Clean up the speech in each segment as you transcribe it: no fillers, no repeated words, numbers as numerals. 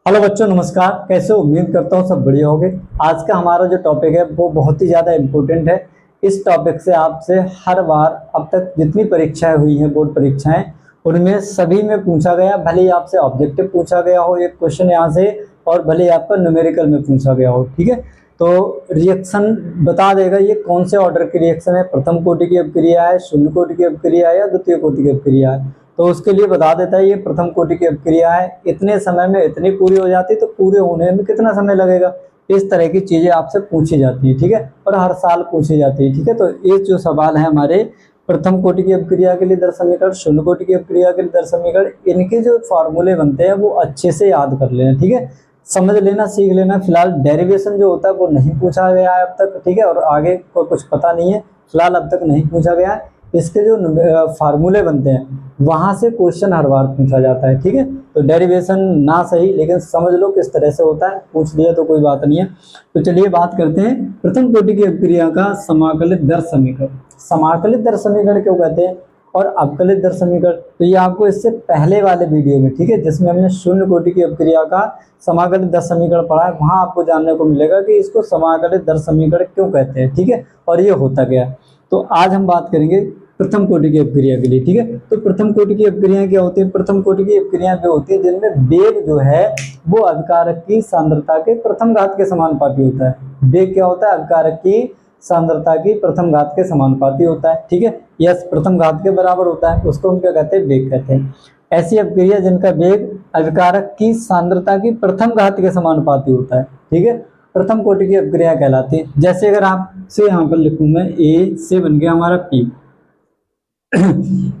Hello बच्चों, नमस्कार। कैसे हो? उम्मीद करता हूँ सब बढ़िया होगे। आज का हमारा जो टॉपिक है वो बहुत ही ज़्यादा इम्पोर्टेंट है। इस टॉपिक से आपसे हर बार अब तक जितनी परीक्षाएं हुई हैं, बोर्ड परीक्षाएं, उनमें सभी में पूछा गया। भले ही आपसे ऑब्जेक्टिव पूछा गया हो एक क्वेश्चन यहाँ से, और भले ही आपका न्यूमेरिकल में पूछा गया हो, ठीक है। तो रिएक्शन बता देगा ये कौन से ऑर्डर की रिएक्शन है, प्रथम कोटि की अपक्रिया है, शून्य कोटि की अपक्रिया है या द्वितीय कोटि की अपक्रिया है। तो उसके लिए बता देता है ये प्रथम कोटि की अपक्रिया है, इतने समय में इतनी पूरी हो जाती, तो पूरे होने में कितना समय लगेगा। इस तरह की चीजें आपसे पूछी जाती है, ठीक है, और हर साल पूछी जाती है, ठीक है। तो ये जो सवाल है हमारे प्रथम कोटि की अपक्रिया के लिए दर समीकरण, शून्य कोटि की अपक्रिया के लिए दर समीकरण, इनके जो फॉर्मूले बनते हैं वो अच्छे से याद कर लेना, ठीक है, समझ लेना, सीख लेना। फिलहाल डेरिवेशन जो होता है वो नहीं पूछा गया है अब तक, ठीक है, और आगे को कुछ पता नहीं है, फिलहाल अब तक नहीं पूछा गया है। इसके जो फार्मूले बनते हैं वहां से क्वेश्चन हर बार पूछा जाता है, ठीक है। तो डेरिवेशन ना सही, लेकिन समझ लो किस तरह से होता है, पूछ लिया तो कोई बात नहीं है। तो चलिए बात करते हैं प्रथम कोटि की अपक्रिया का समाकलित दर समीकरण। समाकलित दर समीकरण क्यों कहते हैं और अवकलित दर समीकरण, तो ये आपको इससे पहले वाले वीडियो में, ठीक है, जिसमें हमने शून्य कोटि की अपक्रिया का समाकलित दर समीकरण पढ़ा है, वहां आपको जानने को मिलेगा कि इसको समाकलित दर समीकरण क्यों कहते हैं, ठीक है, और ये होता क्या है। तो आज हम बात करेंगे प्रथम कोटि की अपक्रिया के लिए, ठीक है। तो प्रथम कोटि की अपक्रियाएं क्या होती है? प्रथम कोटि की अपक्रियाएं वो होती है जिनमें वेग जो है वो अभिकारक की सांद्रता के प्रथम घात के समानुपाती होता है। वेग क्या होता है? अभिकारक की सांद्रता की प्रथम घात के समानुपाती होता है, ठीक है, या प्रथम घात के बराबर होता है, उसको हम क्या कहते हैं? वेग कहते हैं। ऐसी अपक्रिया जिनका वेग अभिकारक की सांद्रता की प्रथम घात के समानुपाती होता है, ठीक है, प्रथम कोटि की अपक्रिया कहलाती है। जैसे अगर आपसे यहाँ पर लिखूं मैं, ए से बन गया हमारा पी।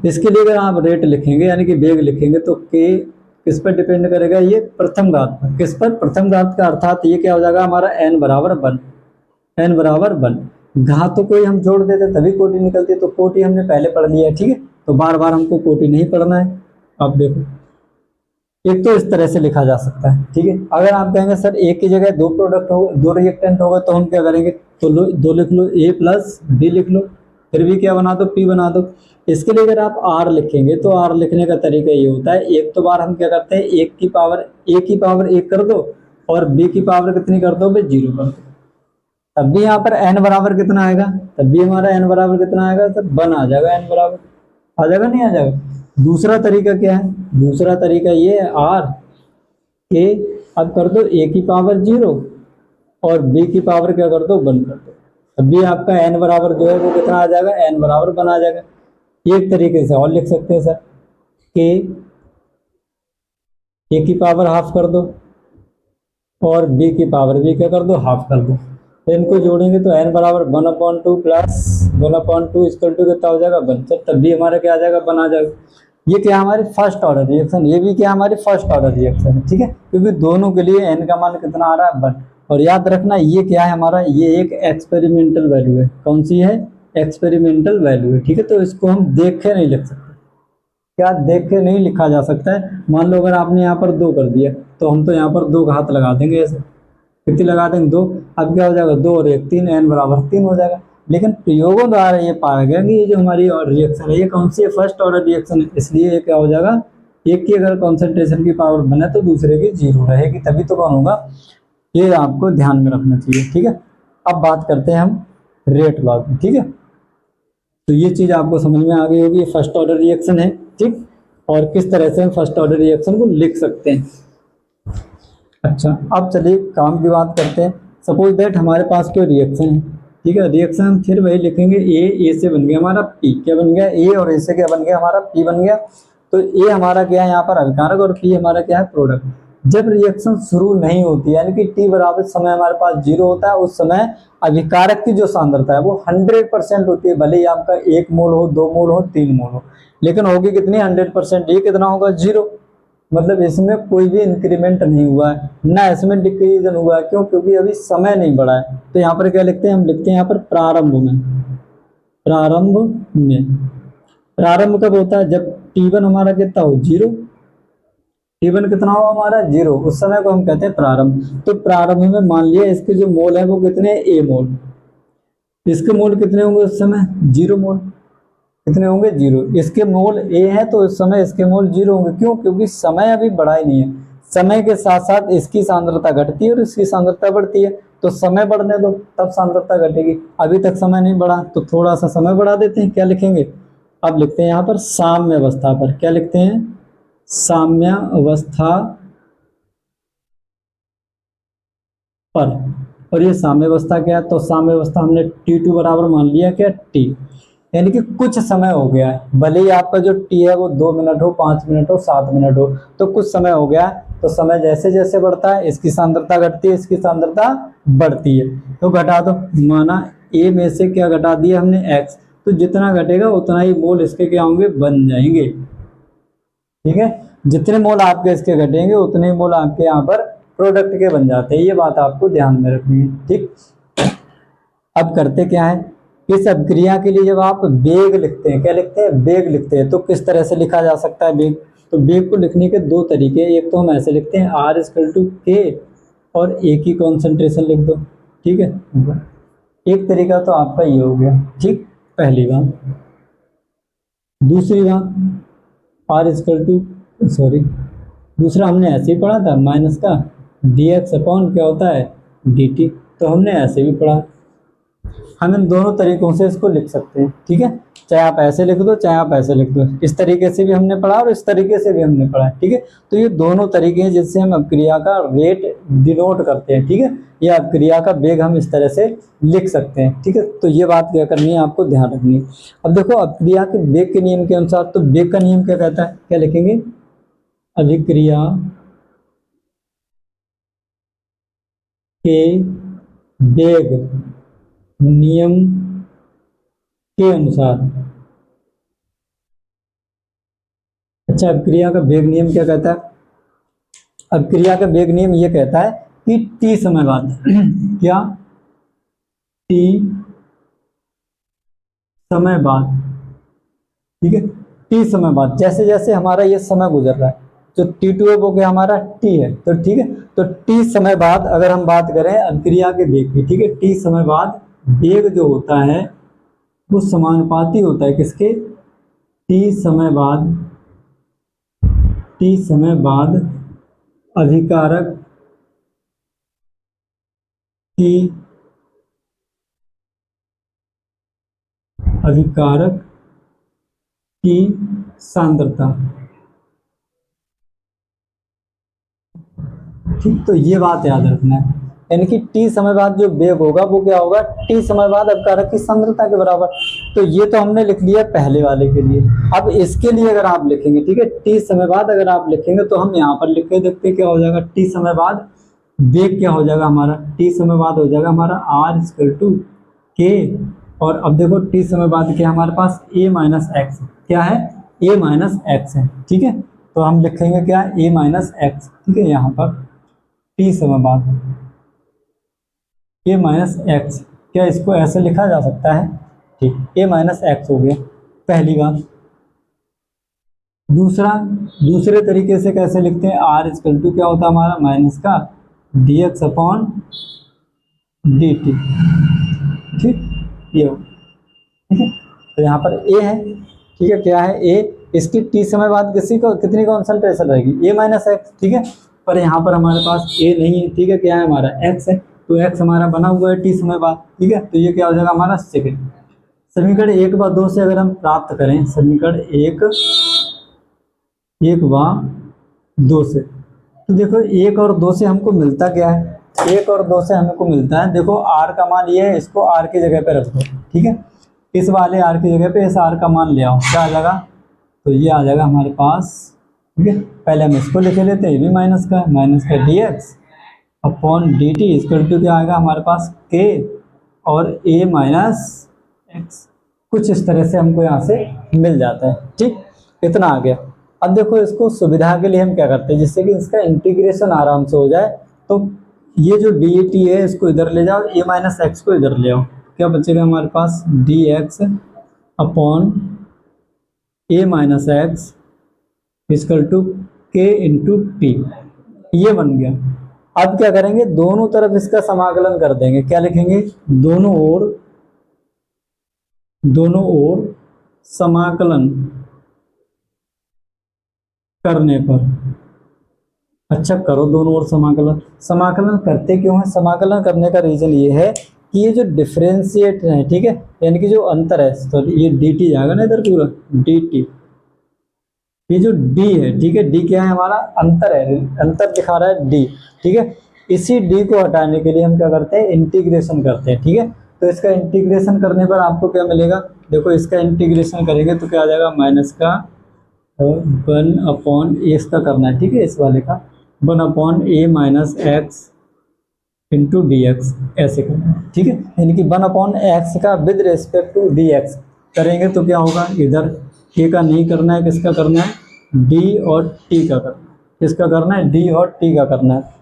इसके लिए अगर आप रेट लिखेंगे यानी कि वेग लिखेंगे तो के किस पर डिपेंड करेगा? ये प्रथम घात पर। किस पर? प्रथम घात का, अर्थात ये क्या हो जाएगा हमारा n बराबर 1। n बराबर 1, घातों को ही हम जोड़ देते तभी कोटि निकलती है, तो कोटि हमने पहले पढ़ लिया है, ठीक है, तो बार बार हमको कोटि नहीं पढ़ना है। अब देखो, एक तो इस तरह से लिखा जा सकता है, ठीक है। अगर आप कहेंगे सर एक की जगह दो प्रोडक्ट हो, दो रिएक्टेंट होगा, तो हम क्या करेंगे? तो दो लिख लो, ए प्लस बी लिख लो, फिर भी क्या बना दो? पी बना दो। इसके लिए अगर आप आर लिखेंगे तो आर लिखने का तरीका ये होता है, एक तो बार हम क्या करते हैं, एक की पावर एक कर दो, और बी की पावर कितनी कर दो? 0 कर दो। तब भी यहाँ पर n बराबर कितना आएगा? तब भी हमारा n बराबर कितना आएगा? सर 1 आ जाएगा। n बराबर आ जाएगा, नहीं आ जाएगा? दूसरा तरीका क्या है? दूसरा तरीका ये है, आर के अब कर दो a की पावर 0 और b की पावर क्या कर दो? 1 कर दो। तब भी आपका n बराबर जो है वो कितना आ जाएगा? n बराबर 1 आ जाएगा। एक तरीके से और लिख सकते हैं सर, के a की पावर हाफ कर दो और b की पावर भी क्या कर दो? हाफ कर दो। तो इनको जोड़ेंगे तो n बराबर 1/2 प्लस 1/2 इक्वल टू कितना हो जाएगा? 1। तब भी हमारा क्या आ जाएगा? 1 आ जाएगा। ये क्या हमारी फर्स्ट ऑर्डर रिएक्शन, ये भी क्या हमारी फर्स्ट ऑर्डर रिएक्शन है, ठीक है, क्योंकि दोनों के लिए n का मान कितना आ रहा है? 1। और याद रखना ये क्या है हमारा? ये एक एक्सपेरिमेंटल वैल्यू है। कौन सी है? एक्सपेरिमेंटल वैल्यू है, ठीक है। तो इसको हम देख के नहीं लिख सकते। क्या देख के नहीं लिखा जा सकता है? मान लो अगर आपने यहाँ पर 2 कर दिया तो हम तो यहाँ पर 2 घात लगा देंगे, ऐसे कितनी लगा देंगे? 2। अब क्या हो जाएगा? 2 और 1 3, n बराबर 3 हो जाएगा। लेकिन प्रयोगों द्वारा ये पाया गया कि ये जो हमारी रिएक्शन है ये कौन सी है? फर्स्ट ऑर्डर रिएक्शन है, इसलिए ये क्या हो जाएगा? एक की अगर कॉन्सेंट्रेशन की पावर बने तो दूसरे की 0 रहेगी, तभी तो कौन होगा। ये आपको ध्यान में रखना चाहिए, ठीक है। अब बात करते हैं हम रेट लॉ की, ठीक है। तो ये चीज आपको समझ में आ गई होगी, ये फर्स्ट ऑर्डर रिएक्शन है, ठीक, और किस तरह से हम फर्स्ट ऑर्डर रिएक्शन को लिख सकते हैं। अच्छा, अब चलिए काम की बात करते हैं। सपोज दैट हमारे पास कोई रिएक्शन है, ठीक है, रिएक्शन हम फिर वही लिखेंगे, ए से बन गया हमारा पी, क्या बन गया? ए, और ए से क्या बन गया हमारा? पी बन गया। तो ए हमारा क्या है यहाँ पर? अभिकारक, और पी हमारा क्या है? प्रोडक्ट। जब रिएक्शन शुरू नहीं होती यानी कि टी बराबर समय हमारे पास 0 होता है, उस समय अभिकारक की जो सांद्रता है वो 100% होती है, भले ही आपका 1 मोल हो, 2 मोल हो, 3 मोल हो, लेकिन होगी कितनी? 100%। ये कितना होगा? 0। मतलब इसमें कोई भी इंक्रीमेंट नहीं हुआ है, ना इसमें डिक्रीजन हुआ है। क्यों? क्योंकि अभी समय नहीं बढ़ा है। तो यहाँ पर क्या लिखते हैं? हम लिखते हैं यहाँ पर प्रारंभ में। प्रारंभ में, प्रारंभ कब होता है? जब T1 हमारा कितना हो? 0। T1 कितना हो हमारा? 0। उस समय को हम कहते हैं प्रारंभ। तो प्रारंभ में मान लिया इसके जो मोल है वो कितने? A मोल। इसके मोल कितने होंगे उस समय? 0 मोल। कितने होंगे? 0। इसके मोल A है तो इस समय इसके मोल 0 होंगे। क्यों? क्योंकि समय अभी बढ़ा ही नहीं है। समय के साथ साथ इसकी सांद्रता घटती है और इसकी सांद्रता बढ़ती है, तो समय बढ़ने दो तब सांद्रता घटेगी। अभी तक समय नहीं बढ़ा तो थोड़ा सा समय बढ़ा देते हैं, क्या लिखेंगे, अब लिखते हैं यहाँ पर साम्य अवस्था पर, क्या लिखते हैं, साम्य अवस्था पर। और ये साम्य अवस्था क्या है, तो साम्य अवस्था हमने T2 बराबर मान लिया क्या, T, यानी कि कुछ समय हो गया है, भले ही आपका जो T है वो 2 मिनट हो, 5 मिनट हो, 7 मिनट हो, तो कुछ समय हो गया है। तो समय जैसे जैसे बढ़ता है इसकी सांद्रता घटती है, इसकी सांद्रता बढ़ती है, तो घटा दो। माना A में से क्या घटा दिया हमने, X, तो जितना घटेगा उतना ही मोल इसके क्या होंगे, बन जाएंगे। ठीक है, जितने मोल आपके इसके घटेंगे उतने ही मोल आपके यहाँ पर प्रोडक्ट के बन जाते हैं, ये बात आपको ध्यान में रखनी है। ठीक, अब करते क्या है, इस अभिक्रिया के लिए जब आप वेग लिखते हैं, क्या लिखते हैं, वेग लिखते हैं, तो किस तरह से लिखा जा सकता है वेग, तो वेग को लिखने के दो तरीके, एक तो हम ऐसे लिखते हैं R=K और A की कॉन्सेंट्रेशन लिख दो। ठीक है, एक तरीका तो आपका ये हो गया। ठीक, पहली बात। दूसरी बात, सॉरी, दूसरा हमने ऐसे ही पढ़ा था, माइनस का dx अपॉन क्या होता है, dt, तो हमने ऐसे भी पढ़ा। हम इन दोनों तरीकों से इसको लिख सकते हैं। ठीक है, चाहे आप ऐसे लिख दो चाहे आप ऐसे लिख दो, इस तरीके से भी हमने पढ़ा और इस तरीके से भी हमने पढ़ा। ठीक है, तो ये दोनों तरीके हैं जिससे हम अभिक्रिया का रेट डिनोट करते हैं। ठीक है, या अभिक्रिया का वेग हम इस तरह से लिख सकते हैं। ठीक है, तो ये बात क्या करनी है, आपको ध्यान रखनी है। अब देखो अभिक्रिया के वेग के नियम के अनुसार, तो वेग का नियम क्या कहता है, क्या लिखेंगे, अभिक्रिया के वेग नियम के अनुसार। अच्छा, अभिक्रिया का वेग नियम क्या कहता है, अभिक्रिया का वेग नियम ये कहता है कि t समय बाद क्या, t समय बाद, ठीक है, t समय बाद जैसे जैसे हमारा ये समय गुजर रहा है, जो T2 है वो क्या हमारा t है, तो ठीक है, तो t समय बाद अगर हम बात करें अभिक्रिया के वेग की, ठीक है, t समय बाद वेग जो होता है वो समानुपाती होता है किसके, t समय बाद, t समय बाद अभिकारक की, अभिकारक की सांद्रता। ठीक, तो ये बात याद रखना है, यानी कि t समय बाद जो वेग होगा वो क्या होगा, t समय बाद अभिकारक की सांद्रता के बराबर। तो ये तो हमने लिख लिया पहले वाले के लिए। अब इसके लिए अगर आप लिखेंगे, ठीक है, t समय बाद अगर आप लिखेंगे तो हम यहाँ पर लिख के देखते क्या हो जाएगा, t समय बाद वेग क्या हो जाएगा हमारा, t समय बाद हो जाएगा हमारा R=K, और अब देखो t समय बाद क्या हमारे पास A-x, क्या है, A-x है। ठीक है, तो हम लिखेंगे क्या, A-x। ठीक है, यहाँ पर t समय बाद A-x, क्या इसको ऐसे लिखा जा सकता है, ठीक, A-x हो गया पहली बात। दूसरा, दूसरे तरीके से कैसे लिखते हैं, R= क्या होता है हमारा, माइनस का dx अपॉन dt। ठीक, ये हो, ठीक है, तो यहाँ पर A है, ठीक है, क्या है A, इसकी t समय बाद किसी को कितनी कॉन्सेंट्रेशन रहेगी, A-x। ठीक है, पर यहाँ पर हमारे पास A नहीं है, ठीक है, क्या है हमारा x है, तो x हमारा बना हुआ है t समय बाद। ठीक है, तो ये क्या हो जाएगा हमारा सेकंड। समीकरण 1 व 2 से अगर हम प्राप्त करें, समीकरण 1 व 2 से, तो देखो 1 और 2 से हमको मिलता क्या है, 1 और 2 से हमको मिलता है, देखो r का मान ये है, इसको r की जगह पे रख दो। ठीक है, इस वाले r की जगह पे इस r का मान ले आओ, क्या आ जाएगा, तो ये आ जाएगा हमारे पास। ठीक है, पहले हम इसको लिख लेते हैं, ये भी माइनस का dx upon dt equal to क्या आएगा हमारे पास k और A-x, कुछ इस तरह से हमको यहाँ से मिल जाता है। ठीक, इतना आ गया। अब देखो इसको सुविधा के लिए हम क्या करते हैं, जिससे कि इसका इंटीग्रेशन आराम से हो जाए, तो ये जो dt है इसको इधर ले जाओ, A-x को इधर ले आओ, क्या बचेगा हमारे पास, dx upon A-x equal to k into t, ये बन गया। अब क्या करेंगे, दोनों तरफ इसका समाकलन कर देंगे, क्या लिखेंगे, दोनों ओर समाकलन करने पर, अच्छा करो दोनों ओर समाकलन। समाकलन करते क्यों है? समाकलन करने का रीजन ये है कि ये जो डिफरेंशिएट है, ठीक है, यानी कि जो अंतर है, तो ये डी टी जाएगा ना इधर पूरा डी टी, ये जो डी है, ठीक है, डी क्या है हमारा? अंतर है, अंतर दिखा रहा है डी, ठीक है। इसी डी को हटाने के लिए हम क्या करते हैं? इंटीग्रेशन करते हैं, ठीक है। तो इसका इंटीग्रेशन करने पर आपको क्या मिलेगा? देखो इसका इंटीग्रेशन करेंगे तो क्या आ जाएगा? माइनस का 1 अपॉन इसका करना है, ठीक है, इस वाले का 1 upon a minus x into d x, ऐसे करना है, ठीक है। यानी कि 1 अपॉन एक्स का with respect to d x करेंगे तो क्या होगा? इधर ए का नहीं करना है, किसका करना है? डी और टी का करना है। किसका करना है? डी और टी का करना है।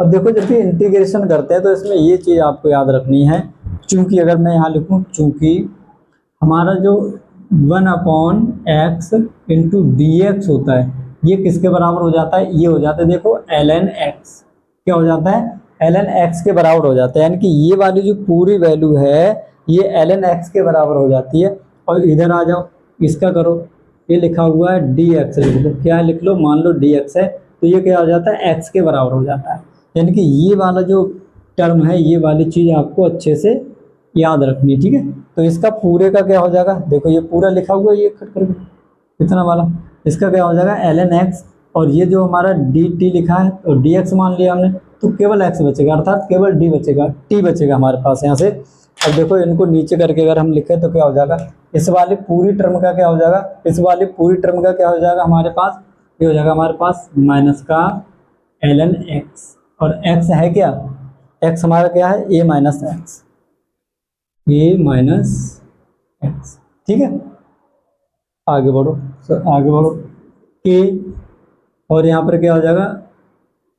अब देखो जब भी इंटीग्रेशन करते हैं तो इसमें ये चीज़ आपको याद रखनी है, चूंकि अगर मैं यहाँ लिखूँ, चूंकि हमारा जो 1 अपॉन एक्स इंटू डी एक्स होता है, ये किसके बराबर हो जाता है? ये हो जाता है, देखो ln x, क्या हो जाता है? ln x के बराबर हो जाता है। यानी कि ये वाली जो पूरी वैल्यू है ये ln x के बराबर हो जाती है। और इधर आ जाओ, इसका करो, ये लिखा हुआ है dx, लिख लो, क्या लिख लो? मान लो dx है, तो ये क्या हो जाता है? x के बराबर हो जाता है। यानी कि ये वाला जो टर्म है, ये वाली चीज़ आपको अच्छे से याद रखनी है, ठीक है। तो इसका पूरे का क्या हो जाएगा? देखो ये पूरा लिखा हुआ है, ये कट करके कितना वाला, इसका क्या हो जाएगा? ln x, और ये जो हमारा डी टी लिखा है और डी एक्स मान लिया हमने, तो केवल x बचेगा, अर्थात केवल डी बचेगा, टी बचेगा हमारे पास यहाँ से। अब देखो इनको नीचे करके अगर हम लिखें तो क्या हो जाएगा? इस वाली पूरी टर्म का क्या हो जाएगा? इस वाली पूरी टर्म का क्या हो जाएगा हमारे पास? ये हो जाएगा हमारे पास माइनस का ln x, और x है क्या? x हमारा क्या है? a minus x, A minus x, ठीक है। आगे बढ़ो सर, आगे बढ़ो, के, और यहाँ पर क्या हो जाएगा?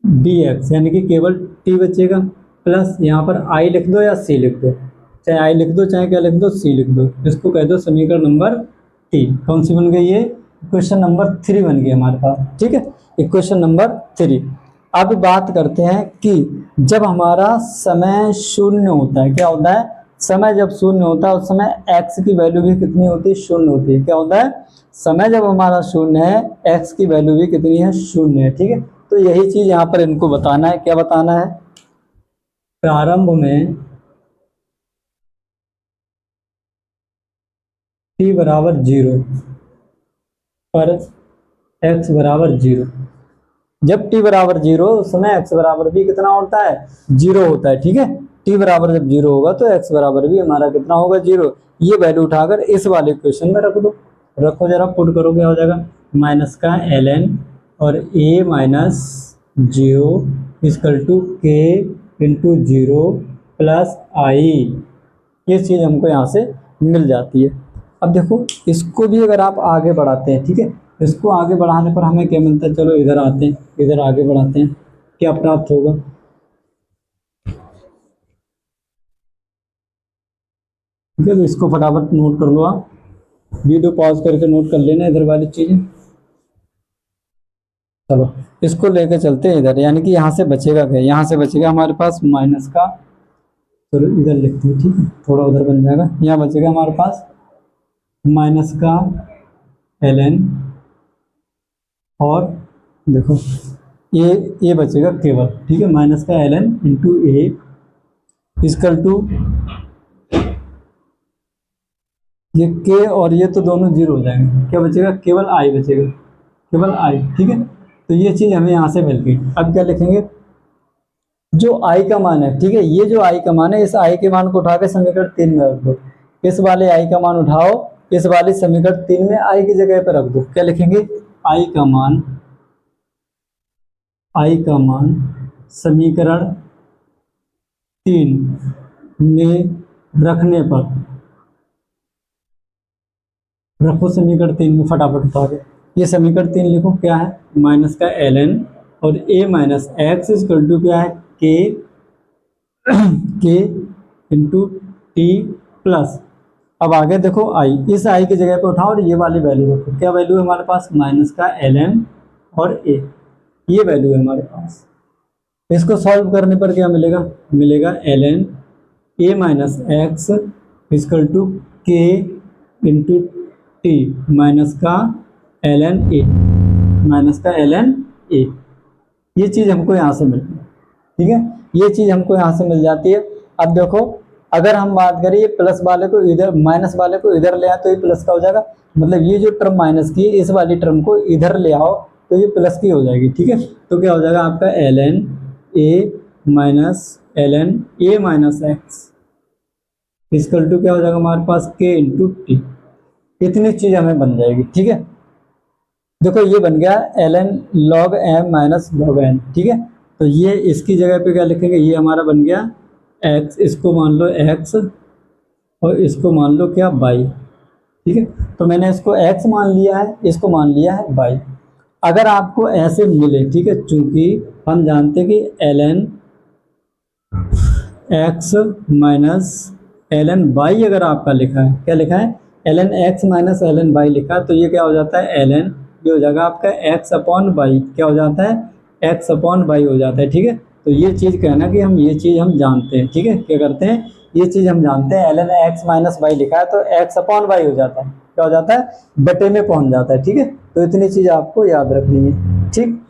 डी एक्स, यानी कि केवल टी बचेगा, प्लस यहाँ पर आई लिख दो या सी लिख दो, चाहे आई लिख दो चाहे क्या लिख दो, सी लिख दो, इसको कह दो समीकरण नंबर 3। कौन सी बन गई? ये इक्वेशन नंबर 3 बन गई हमारे पास, ठीक है, इक्वेशन नंबर 3। अब बात करते हैं कि जब हमारा समय शून्य होता है, क्या होता है? समय जब शून्य होता है उस समय x की वैल्यू भी कितनी होती है? शून्य होती है। क्या होता है? समय जब हमारा शून्य है, x की वैल्यू भी कितनी है? शून्य है, ठीक है। तो यही चीज यहाँ पर इनको बताना है। क्या बताना है? प्रारंभ में t बराबर 0 पर x बराबर 0, जब t बराबर 0 उस समय x बराबर भी कितना होता है? 0 होता है, ठीक है। t बराबर जब 0 होगा तो x बराबर भी हमारा कितना होगा? 0। ये वैल्यू उठाकर इस वाले इक्वेशन में रख दो, रखो जरा, पुट करो, क्या हो जाएगा? माइनस का ln और a minus 0 equal to k into 0 plus i, ये चीज़ हमको यहाँ से मिल जाती है। अब देखो इसको भी अगर आप आगे बढ़ाते हैं, ठीक है, इसको आगे बढ़ाने पर हमें क्या मिलता है? चलो इधर आते हैं, इधर आगे बढ़ाते हैं, क्या प्राप्त होगा? ठीक है, तो इसको फटाफट नोट कर लो, आप वीडियो पॉज करके नोट कर लेना इधर वाली चीजें। चलो इसको लेके चलते हैं इधर, यानी कि यहाँ से बचेगा क्या? यहाँ से बचेगा हमारे पास माइनस का, चलो इधर लिखते हैं, ठीक है, थोड़ा उधर बन जाएगा। यहाँ बचेगा हमारे पास माइनस का ln, और देखो ये बचेगा केवल, ठीक है, माइनस का ln into A equal to ये के, और ये तो दोनों 0 हो जाएंगे, क्या बचेगा? केवल आई बचेगा, केवल आई, ठीक है। तो ये चीज़ हमें यहाँ से मिल गई। अब क्या लिखेंगे? जो आई का मान है, ठीक है, ये जो आई का मान है, इस आई के मान को उठा के समीकरण 3 में रख दो। इस वाले आई का मान उठाओ, इस वाले समीकरण 3 में आई की जगह पर रख दो। क्या लिखेंगे? आई का मान, आई का मान समीकरण 3 में रखने पर, रखो समीकरण 3 में फटाफट उठा के, ये समीकरण 3 लिखो, क्या है? माइनस का ln और a minus x equal to क्या है? के इंटू टी प्लस, अब आगे देखो आई, इस आई की जगह पे उठाओ और ये वाली वैल्यू रखो। क्या वैल्यू है हमारे पास? माइनस का ln और a, ये वैल्यू है हमारे पास। इसको सॉल्व करने पर क्या मिलेगा? मिलेगा ln a minus x equal to k into t minus का ln a, माइनस का ln a, ये चीज़ हमको यहाँ से मिल, ठीक है, ये चीज़ हमको यहाँ से मिल जाती है। अब देखो अगर हम बात करें ये प्लस वाले को इधर, माइनस वाले को इधर ले आए तो ये प्लस का हो जाएगा, मतलब ये जो टर्म माइनस की इस वाली टर्म को इधर ले आओ तो ये प्लस की हो जाएगी, ठीक है। तो क्या हो जाएगा आपका ln a minus ln a minus x equal to क्या हो जाएगा हमारे पास k इंटू टी। इतनी चीज हमें बन जाएगी, ठीक है। देखो ये बन गया ln log m minus log n, ठीक है। तो ये इसकी जगह पे क्या लिखेंगे, ये हमारा बन गया x, इसको मान लो x और इसको मान लो क्या y, ठीक है। तो मैंने इसको x मान लिया है, इसको मान लिया है y। अगर आपको ऐसे मिले, ठीक है, चूंकि हम जानते हैं कि ln x minus ln y अगर आपका लिखा है, क्या लिखा है, ln x minus ln y लिखा है, तो ये क्या हो जाता है ln, ये हो जाएगा आपका x अपॉन y, क्या हो जाता है x अपॉन y हो जाता है, ठीक है। तो ये चीज़ कहना कि हम ये चीज़ हम जानते हैं, ठीक है, क्या करते हैं, ये चीज़ हम जानते हैं ln x माइनस y लिखा है तो x अपॉन y हो जाता है, क्या हो जाता है, बटे में पहुंच जाता है, ठीक है। तो इतनी चीज़ आपको याद रखनी है, ठीक।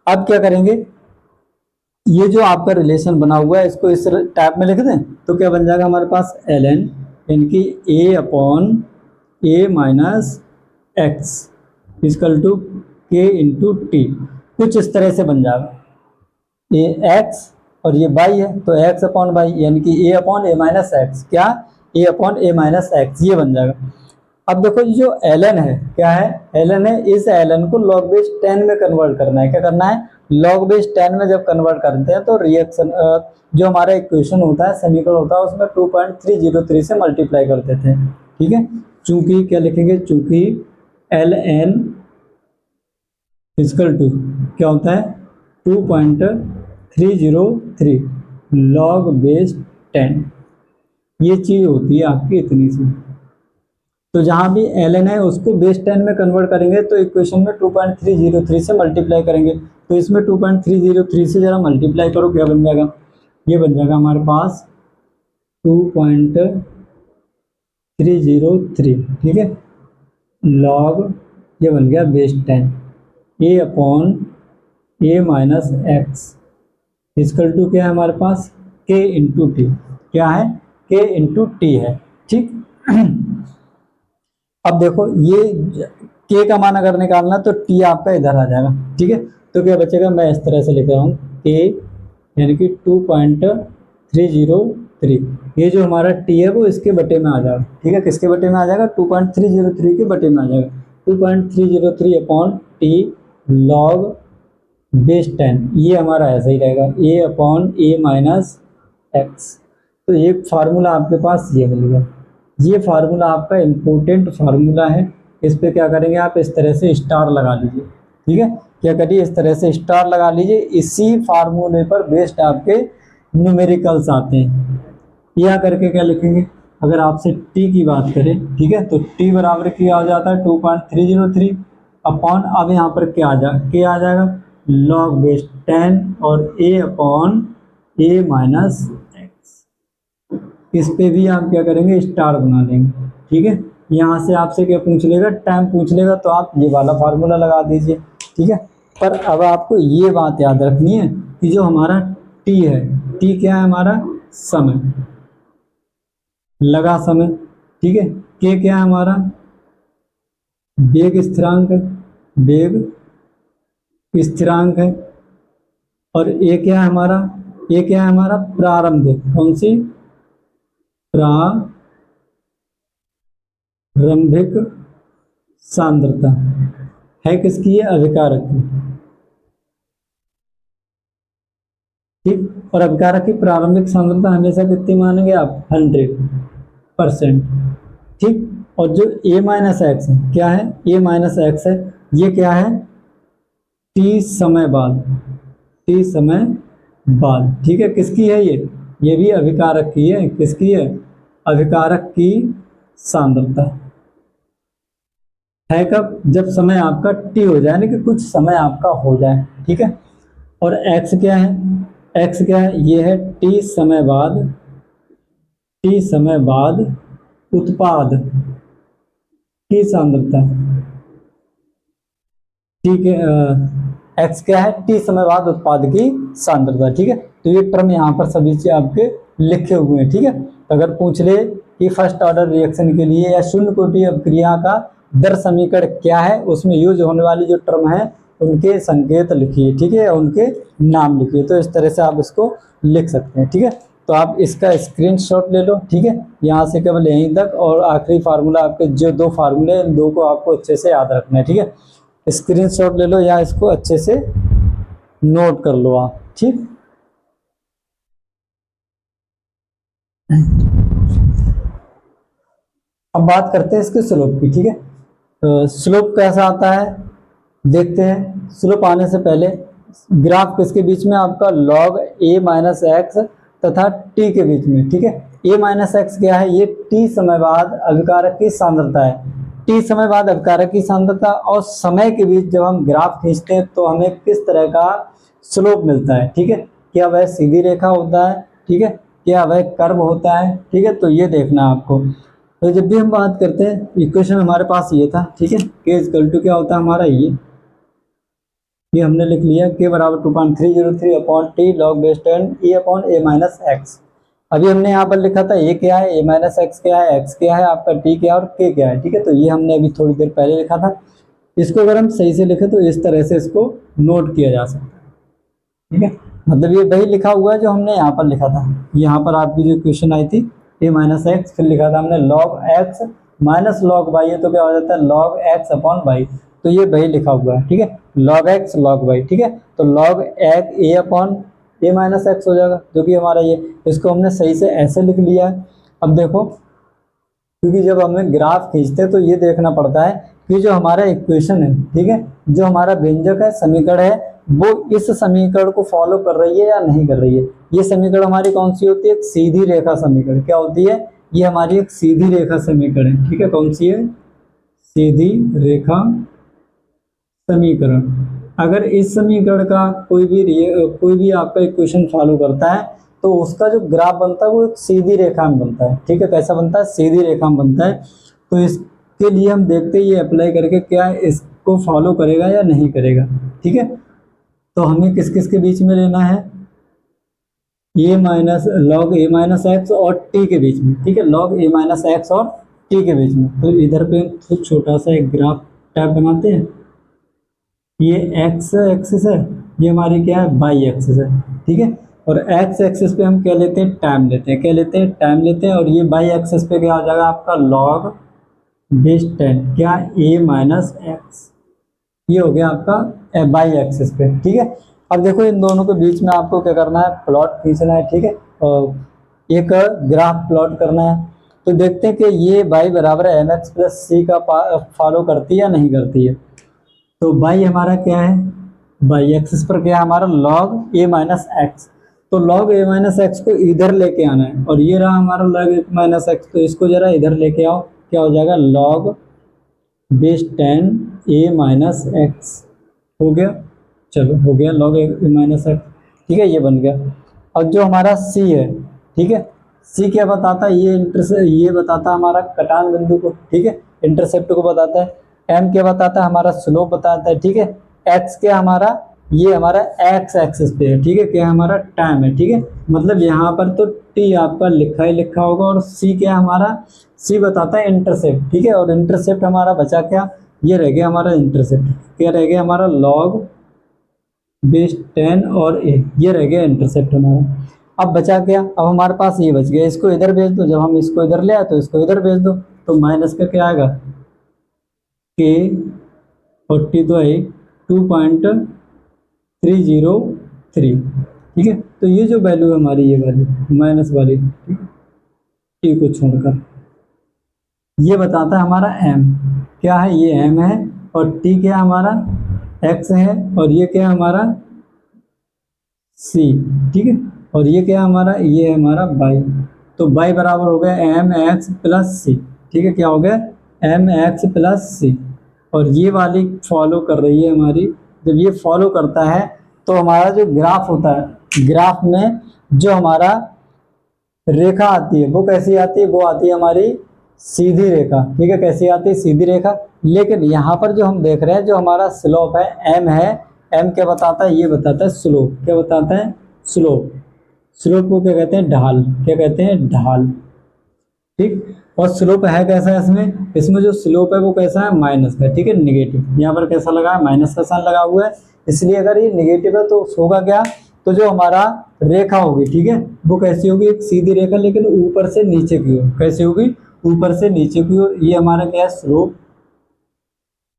अब क्या करेंगे, ये जो आपका रिलेशन बना हुआ है इसको इस टाइप में लिख दें तो क्या बन जाएगा हमारे पास ln इनकी a upon a minus x equal to k into t, कुछ इस तरह से बन जाएगा। ये x और ये y है तो x अपॉन y यानी कि a upon a minus x, क्या a upon a minus x, ये बन जाएगा। अब देखो ये जो ln है क्या है, ln है, इस ln को log बेस 10 में कन्वर्ट करना है, क्या करना है, log बेस 10 में जब कन्वर्ट करते हैं तो रिएक्शन जो हमारा इक्वेशन होता है, समीकरण होता है, उसमें 2.303 से मल्टीप्लाई कर देते हैं, ठीक है। चूंकि क्या लिखेंगे, चूंकि ln इक्वल टू क्या होता है 2.303 log बेस 10, ये चीज होती है आपकी इतनी सी। तो जहां भी ln है उसको बेस 10 में कन्वर्ट करेंगे तो इक्वेशन में 2.303 से मल्टीप्लाई करेंगे, तो इसमें 2.303 से जरा मल्टीप्लाई करो, क्या बन जाएगा, ये बन जाएगा हमारे पास 2.303, ठीक है, लॉग ये बन गया base 10 a upon a minus x equal to क्या है हमारे पास k इंटू टी, क्या है k इंटू टी है, ठीक। अब देखो ये k का मान अगर निकालना तो t आपका इधर आ जाएगा, ठीक है। तो क्या बचेगा, मैं इस तरह से लिख रहा हूँ k यानी कि 2.303, ये जो हमारा t है वो इसके बटे में आ जाएगा, ठीक है, किसके बटे में आ जाएगा, 2.303 के बटे में आ जाएगा, 2.303 अपॉन टी लॉग बेस 10, ये हमारा ऐसा ही रहेगा a upon a minus x. तो एक फार्मूला आपके पास ये मिलेगा, ये फार्मूला आपका इम्पोर्टेंट फार्मूला है, इस पे क्या करेंगे आप इस तरह से स्टार लगा लीजिए, ठीक है, क्या करिए इस तरह से स्टार लगा लीजिए, इसी फार्मूले पर बेस्ड आपके न्यूमेरिकल्स आते हैं। यह करके क्या लिखेंगे, अगर आपसे t की बात करें, ठीक है, तो t बराबर क्या आ जाता है 2.303 अपॉन, अब यहाँ पर क्या आ जाएगा लॉग बेस 10 और a upon a minus x, इस पे भी आप क्या करेंगे स्टार बना देंगे, ठीक है। यहाँ से आपसे क्या पूछ लेगा, टाइम पूछ लेगा तो आप ये वाला फार्मूला लगा दीजिए, ठीक है। पर अब आपको ये बात याद रखनी है कि जो हमारा t है, t क्या है हमारा समय, लगा समय, ठीक है, k क्या है हमारा वेग स्थिरांक है, वेग स्थिरांक है, और a क्या है हमारा, a क्या है हमारा प्रारंभिक, कौन सी प्रारंभिक सांद्रता है, किसकी है अभिकारक की, ठीक। और अभिकारक की प्रारंभिक सांद्रता हमेशा कितनी मानेंगे आप 100%, ठीक। और जो a माइनस एक्स है, क्या है a माइनस एक्स है, ये क्या है t समय बाद, t समय बाद, ठीक है, किसकी है ये भी अभिकारक की है, किसकी है अभिकारक की सांद्रता है कब, जब समय आपका t हो जाए, यानी कि कुछ समय आपका हो जाए, ठीक है। और x क्या है, x क्या है, ये है t समय बाद उत्पाद की सांद्रता, ठीक है, x क्या है, t समय बाद उत्पाद की सांद्रता। ठीक है, तो ये टर्म यहाँ पर सभी चीज आपके लिखे हुए हैं। ठीक है, तो अगर पूछ ले कि फर्स्ट ऑर्डर रिएक्शन के लिए या शून्य कोटि अभिक्रिया का दर समीकरण क्या है, उसमें यूज होने वाली जो टर्म है उनके संकेत लिखिए। ठीक है, उनके नाम लिखिए। तो इस तरह से आप इसको लिख सकते हैं। ठीक है, तो आप इसका स्क्रीनशॉट ले लो। ठीक है, यहाँ से केवल यहीं तक, और आखिरी फार्मूला आपके जो दो फार्मूले हैं इन दो को आपको अच्छे से याद रखना है। ठीक है, स्क्रीनशॉट ले लो या इसको अच्छे से नोट कर लो आप। ठीक, अब बात करते हैं इसके स्लोप की। ठीक है, तो स्लोप कैसा आता है देखते हैं। स्लोप आने से पहले ग्राफ किसके बीच में, आपका लॉग a माइनस एक्स तथा t के बीच में। ठीक है, a माइनस एक्स क्या है, ये t समय बाद अभिकारक की सांद्रता है। t समय बाद अभिकारक की सांद्रता और समय के बीच जब हम ग्राफ खींचते हैं तो हमें किस तरह का स्लोप मिलता है। ठीक है, क्या वह सीधी रेखा होता है, ठीक है, क्या वह कर्व होता है। ठीक है, तो ये देखना है आपको। तो जब भी हम बात करते हैं, इक्वेशन हमारे पास ये था। ठीक है, k इक्वल टू क्या होता है हमारा, ये हमने लिख लिया, k बराबर 2.303 upon T log base 10 e upon a minus x. अभी हमने यहाँ पर लिखा था a क्या है, a माइनस एक्स क्या है, x क्या है, आपका t क्या है और k क्या है। ठीक है, तो ये हमने अभी थोड़ी देर पहले लिखा था। इसको अगर हम सही से लिखें तो इस तरह से इसको नोट किया जा सकता है। ठीक है, मतलब ये वही लिखा हुआ है जो हमने यहाँ पर लिखा था। यहाँ पर आपकी जो क्वेश्चन आई थी a माइनस एक्स, फिर लिखा था हमने log x minus log y है, तो क्या हो जाता है लॉग एक्स अपॉन वाई। तो ये वही लिखा हुआ है। ठीक है, लॉग एक्स लॉग वाई। ठीक है, तो log x A upon a minus x हो जाएगा, जो कि हमारा ये, इसको हमने सही से ऐसे लिख लिया है। अब देखो, क्योंकि जब हमें ग्राफ खींचते हैं तो ये देखना पड़ता है कि जो हमारा इक्वेशन है, ठीक है, जो हमारा व्यंजक है, समीकरण है, वो इस समीकरण को फॉलो कर रही है या नहीं कर रही है। ये समीकरण हमारी कौन सी होती है, एक सीधी रेखा समीकरण। क्या होती है, ये हमारी एक सीधी रेखा समीकरण है। ठीक है, कौन सी है, सीधी रेखा समीकरण। अगर इस समीकरण का कोई भी आपका इक्वेशन फॉलो करता है तो उसका जो ग्राफ बनता है वो एक सीधी रेखा में बनता है। ठीक है, कैसा बनता है, सीधी रेखा में बनता है। तो इसके लिए हम देखते हैं ये अप्लाई करके क्या इसको फॉलो करेगा या नहीं करेगा। ठीक है, तो हमें किस किस के बीच में लेना है, ए माइनस लॉग ए माइनस एक्स और टी के बीच में। ठीक है, लॉग ए माइनस एक्स और टी के बीच में। तो इधर पे कुछ छोटा सा एक ग्राफ टैब बनाते हैं। ये एक्स एक्सिस है, ये हमारी क्या है, वाई एक्सिस है। ठीक है, और एक्स एक्सिस पे हम क्या लेते हैं, टाइम लेते हैं। क्या लेते हैं, टाइम लेते हैं। और ये वाई एक्सिस पे क्या आ जाएगा आपका लॉग बेस 10 क्या, ए माइनस एक्स। ये हो गया आपका वाई एक्सिस पे। ठीक है, अब देखो इन दोनों के बीच में आपको क्या करना है, प्लॉट खींचना है। ठीक है, और एक ग्राफ प्लॉट करना है। तो देखते हैं कि ये वाई बराबर एम एक्स प्लस सी का फॉलो करती है या नहीं करती है। तो वाई हमारा क्या है, वाई एक्सिस पर क्या है हमारा लॉग ए माइनस एक्स। तो लॉग ए माइनस एक्स को इधर लेके आना है, और ये रहा हमारा लॉग ए माइनस एक्स। तो इसको जरा इधर लेके आओ, क्या हो जाएगा, लॉग बेस 10 ए माइनस एक्स हो गया। चलो हो गया लॉग ए माइनस एक्स। ठीक है, ये बन गया। और जो हमारा सी है, ठीक है, सी क्या बताता है, ये बताता है हमारा कटान बिंदु को। ठीक है, इंटरसेप्ट को बताता है। एम क्या बताता है, हमारा स्लोप बताता है। ठीक है, एक्स क्या हमारा, ये हमारा एक्स एक्सिस पे है। ठीक है, क्या हमारा टाइम है। ठीक है, मतलब यहाँ पर तो टी आपका लिखा ही लिखा होगा, और सी क्या हमारा, सी बताता है इंटरसेप्ट। ठीक है, और इंटरसेप्ट हमारा बचा क्या, ये रह गया हमारा इंटरसेप्ट। क्या रह गया हमारा लॉग बेस 10 और ए, ये रह गया इंटरसेप्ट हमारा। अब बचा क्या, अब हमारे पास ये बच गया, इसको इधर भेज दो। जब हम इसको इधर ले आए तो इसको इधर भेज दो, तो माइनस का क्या आएगा, के 40 तो है 2.303। ठीक है, तो ये जो वैल्यू है हमारी, ये वैल्यू माइनस वाली, टी को छोड़कर, ये बताता है हमारा एम क्या है, ये एम है। और टी क्या हमारा एक्स है, और ये क्या हमारा सी। ठीक है, और ये क्या हमारा, ये है हमारा वाई। तो वाई बराबर हो गया एम एक्स प्लस सी। ठीक है, क्या हो गया, एम एक्स प्लस सी। और ये वाली फॉलो कर रही है हमारी। जब ये फॉलो करता है तो हमारा जो ग्राफ होता है, ग्राफ में जो हमारा रेखा आती है वो कैसी आती है, वो आती है हमारी सीधी रेखा। ठीक है, कैसी आती है, सीधी रेखा। लेकिन यहाँ पर जो हम देख रहे हैं, जो हमारा स्लोप है एम है, एम क्या बताता है, ये बताता है स्लोप। क्या बताता है, स्लोप। स्लोप को क्या कहते हैं, ढाल। क्या कहते हैं, ढाल। ठीक, और स्लोप है कैसा है इसमें, इसमें जो स्लोप है वो कैसा है, माइनस का, ठीक है, निगेटिव। यहाँ पर कैसा लगा है, माइनस का साइन लगा हुआ है, इसलिए अगर ये निगेटिव है तो होगा क्या, तो जो हमारा रेखा होगी, ठीक है, वो कैसी होगी, एक सीधी रेखा लेकिन ऊपर से नीचे की ओर। कैसी होगी, ऊपर से नीचे की ओर। ये हमारा क्या है, स्लोप,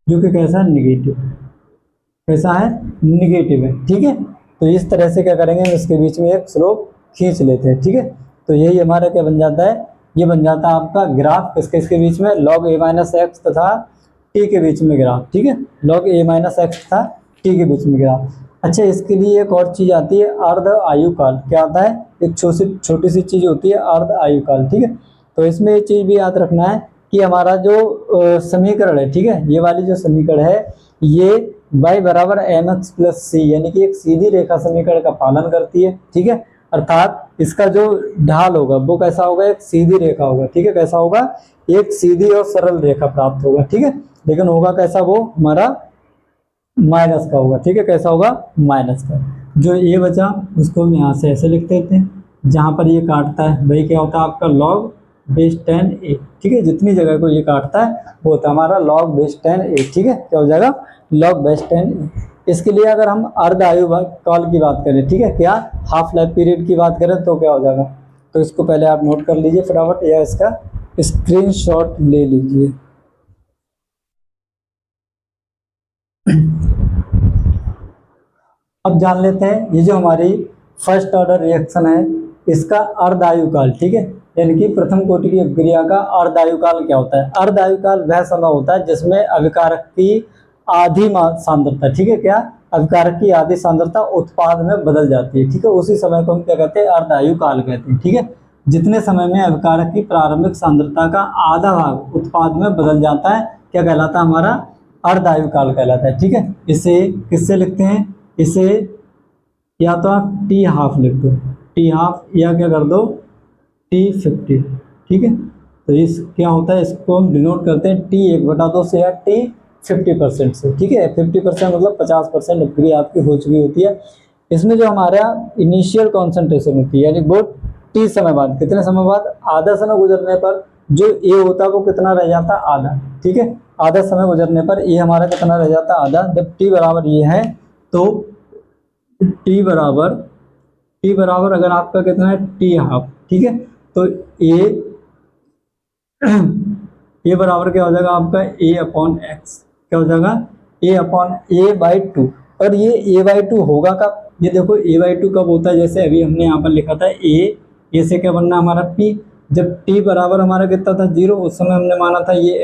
जो कि कैसा है, निगेटिव। कैसा है, निगेटिव है। ठीक है, तो इस तरह से क्या करेंगे, इसके बीच में एक स्लोप खींच लेते हैं। ठीक है, तो यही हमारा क्या बन जाता है, ये बन जाता है आपका ग्राफ किसके इसके बीच में, लॉग ए माइनस एक्स तथा टी के बीच में ग्राफ। ठीक है, लॉग ए माइनस एक्स तथा टी के बीच में ग्राफ। अच्छा, इसके लिए एक और चीज आती है, अर्ध आयुकाल। क्या आता है, एक छोटी सी चीज होती है, अर्ध आयुकाल। ठीक है, तो इसमें ये चीज भी याद रखना है कि हमारा जो समीकरण है, ठीक है, ये वाली जो समीकरण है, ये y बराबर एम एक्स प्लस सी, यानी कि एक सीधी रेखा समीकरण का पालन करती है। ठीक है, अर्थात इसका जो ढाल होगा वो कैसा होगा, एक सीधी रेखा होगा। ठीक है, कैसा होगा, एक सीधी और सरल रेखा प्राप्त होगा। ठीक है, लेकिन होगा कैसा, वो हमारा माइनस का होगा। ठीक है, कैसा होगा, माइनस का। जो ये बचा उसको हम यहाँ से ऐसे लिख देते हैं, जहाँ पर ये काटता है वही क्या होता है आपका, लॉग बेस 10a। ठीक है, जितनी जगह को ये काटता है वो होता है हमारा लॉग बेस 10a। ठीक है, क्या हो जाएगा, लॉग बेस 10a। इसके लिए अगर हम अर्ध आयु काल की बात करें, ठीक है, क्या हाफ लाइफ पीरियड की बात करें, तो क्या हो जाएगा, तो इसको पहले आप नोट कर लीजिए फटाफट, या इसका स्क्रीनशॉट ले लीजिए। अब जान लेते हैं ये जो हमारी फर्स्ट ऑर्डर रिएक्शन है, इसका अर्धायुकाल। ठीक है, यानी कि प्रथम कोटि की अभिक्रिया का अर्धायुकाल क्या होता है। अर्धायुकाल वह समय होता है जिसमें अभिकारक की आधी सांद्रता, ठीक है, क्या अभिकारक की आधी सांद्रता उत्पाद में बदल जाती है। ठीक है, उसी समय को हम क्या कहते हैं, अर्धायुकाल कहते हैं। ठीक है, जितने समय में अभिकारक की प्रारंभिक सांद्रता का आधा भाग उत्पाद में बदल जाता है, क्या कहलाता है, हमारा अर्धायुकाल कहलाता है। ठीक है, इसे किससे लिखते हैं, इसे या तो आप टी हाफ लिख दो, टी हाफ, या क्या कर दो, T50। ठीक है, तो इस क्या होता है, इसको हम डिनोट करते हैं T1/2 से या T50% से। ठीक है, 50% मतलब 50% अभिक्रिया आपकी हो चुकी होती है। इसमें जो हमारा इनिशियल कॉन्सेंट्रेशन होती है, यानी वो T समय बाद, कितने समय बाद, आधा समय गुजरने पर जो ए होता है वो कितना रह जाता है, आधा। ठीक है, आधा समय गुजरने पर ए हमारा कितना रह जाता है, आधा। जब टी बराबर ये है तो टी बराबर अगर आपका कितना है, टी हाफ। ठीक है, तो ए बराबर क्या हो जाएगा आपका, A/x। क्या हो जाएगा, A/A/2। और ये A/2 होगा कब, ये देखो A/2 कब होता है, जैसे अभी हमने यहाँ पर लिखा था ए से क्या बनना हमारा P। जब T बराबर हमारा कितना था, 0, उस समय हमने माना था ये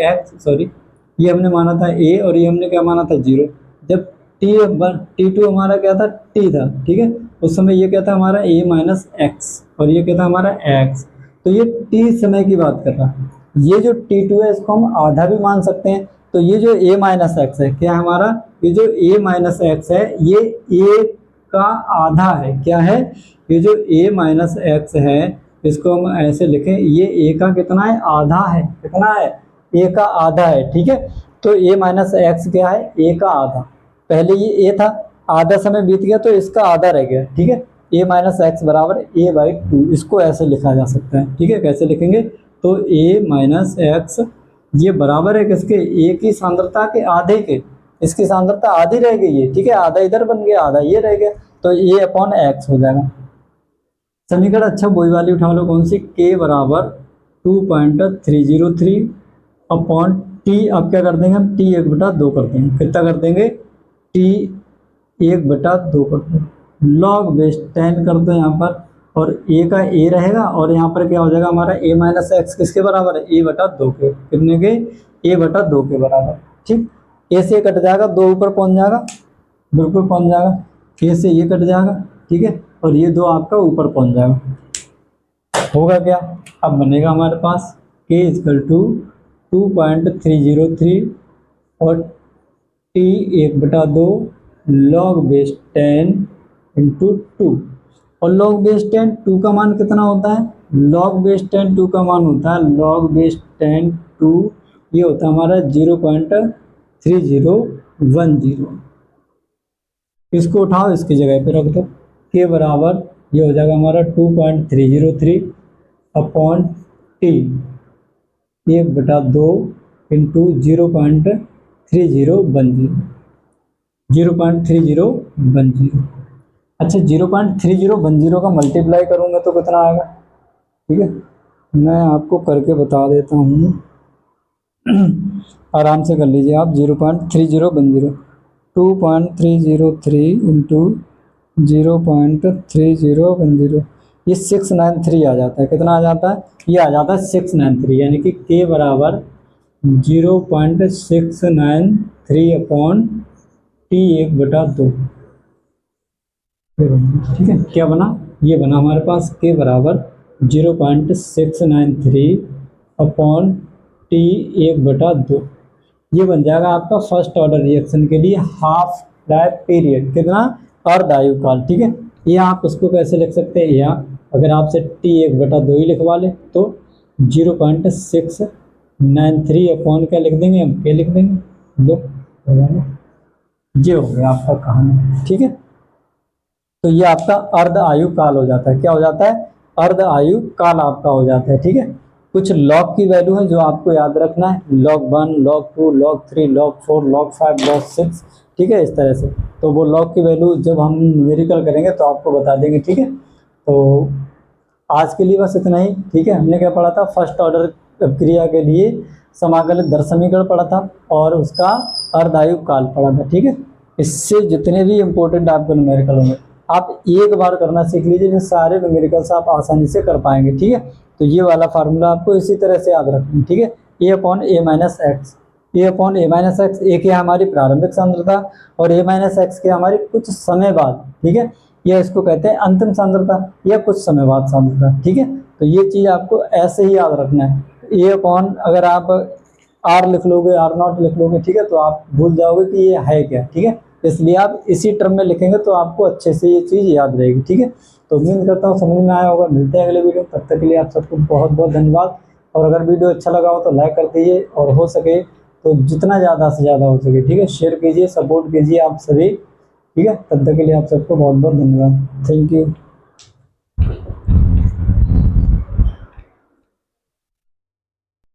ये हमने माना था A, और ये हमने क्या माना था, 0। जब T2 हमारा क्या था, T था। ठीक है, उस समय ये क्या था हमारा A-x, और ये क्या था हमारा x। तो ये T समय की बात कर रहा है। ये जो T2 है इसको हम आधा भी मान सकते हैं। तो ये जो A-x है, क्या है हमारा, ये जो A-x है ये A का आधा है। क्या है, ये जो A-x है इसको हम ऐसे लिखें, ये A का कितना है, आधा है। कितना है, A का आधा है। ठीक है, तो A-x क्या है, A का आधा। पहले ये A था, आधा समय बीत गया तो इसका आधा रह गया। ठीक है, A-x बराबर A/2, इसको ऐसे लिखा जा सकता है। ठीक है, कैसे लिखेंगे, तो A-x ये बराबर है किसके, A की सांद्रता के आधे के। इसकी सांद्रता आधी रह गई है। ठीक है, आधा इधर बन गया, आधा ये रह गया, तो A/x हो जाएगा। समीकरण अच्छा वही वाली उठा लो, कौन सी, K बराबर 2.303 अपॉन T। अब क्या कर देंगे हम, T1/2 कर देंगे। कितना कर देंगे, T1/2 कर दो, लॉग बेस 10 कर दो यहाँ पर, और A का A रहेगा, और यहाँ पर क्या हो जाएगा हमारा A-x किसके बराबर है, A/2 के। कितने के, A/2 के बराबर। ठीक, A से कट जाएगा, 2 ऊपर पहुँच जाएगा, बिल्कुल पहुँच जाएगा। A से ये कट जाएगा, ठीक है, और ये 2 आपका ऊपर पहुँच जाएगा। होगा क्या, अब बनेगा हमारे पास K = 2.303 और T1/2 लॉग बेस 10 इंटू 2। और लॉग बेस 10 2 का मान कितना होता है, लॉग बेस 10 2 का मान होता है, लॉग बेस 10 2 ये होता है हमारा 0.3010। इसको उठाओ, इसकी जगह पे रख दो, के बराबर ये हो जाएगा हमारा 2.303 अपॉन टी 1/2 इंटू 0.3010 0.3010। अच्छा 0.3010 का मल्टीप्लाई करूँगा तो कितना आएगा, ठीक है मैं आपको करके बता देता हूँ आराम से कर लीजिए आप। 0.3010 2.303 इंटू 0.3010 ये 693 आ जाता है। कितना आ जाता है, ये आ जाता है 693, यानी कि के बराबर 0.693 अपॉन टी 1/2। ठीक है, क्या बना, ये बना हमारे पास के बराबर 0.693 अपॉन टी 1/2। ये बन जाएगा आपका फर्स्ट ऑर्डर रिएक्शन के लिए हाफ लाइफ पीरियड, कितना, अर्ध आयु काल। ठीक है, ये आप उसको कैसे लिख सकते हैं, या अगर आपसे टी 1/2 ही लिखवा ले तो 0.693 अपॉन क्या लिख देंगे, हम क्या लिख देंगे, दो, ये हो गया आपका कहानी। ठीक है, तो ये आपका अर्ध आयु काल हो जाता है। क्या हो जाता है, अर्ध आयु काल आपका हो जाता है। ठीक है, कुछ लॉग की वैल्यू है जो आपको याद रखना है, log 1, log 2, log 3, log 4, log 5, log 6। ठीक है, इस तरह से तो वो लॉग की वैल्यू जब हम न्यूमेरिकल करेंगे तो आपको बता देंगे। ठीक है, तो आज के लिए बस इतना ही। ठीक है, हमने क्या पढ़ा था, फर्स्ट ऑर्डर क्रिया के लिए समाकलित दर समीकरण पढ़ा था और उसका अर्धायु काल पढ़ा था। ठीक है, इससे जितने भी इंपॉर्टेंट आपको न्यूमेरिकल होंगे आप एक बार करना सीख लीजिए, फिर सारे न्यूमेरिकल्स आप आसानी से कर पाएंगे। ठीक है, तो ये वाला फार्मूला आपको इसी तरह से याद रखना है। ठीक है, ए upon a minus x, A upon a minus x ए की हमारी प्रारंभिक सांद्रता और ए माइनस एक्स की हमारी कुछ समय बाद। ठीक है, यह इसको कहते हैं अंतिम सांद्रता या कुछ समय बाद सांद्रता। ठीक है, तो ये चीज़ आपको ऐसे ही याद रखना है। ए अपॉन अगर आप आर लिख लोगे, आर नॉट लिख लोगे, ठीक है, तो आप भूल जाओगे कि ये है क्या। ठीक है, इसलिए आप इसी टर्म में लिखेंगे तो आपको अच्छे से ये चीज़ याद रहेगी। ठीक है, तो उम्मीद करता हूँ समझ में आया होगा। मिलते हैं अगले वीडियो, तब तक के लिए आप सबको बहुत बहुत धन्यवाद। और अगर वीडियो अच्छा लगा हो तो लाइक कर दीजिए और हो सके तो जितना ज़्यादा से ज़्यादा हो सके, ठीक है, शेयर कीजिए, सपोर्ट कीजिए आप सभी। ठीक है, तब तक के लिए आप सबको बहुत बहुत धन्यवाद। Thank you.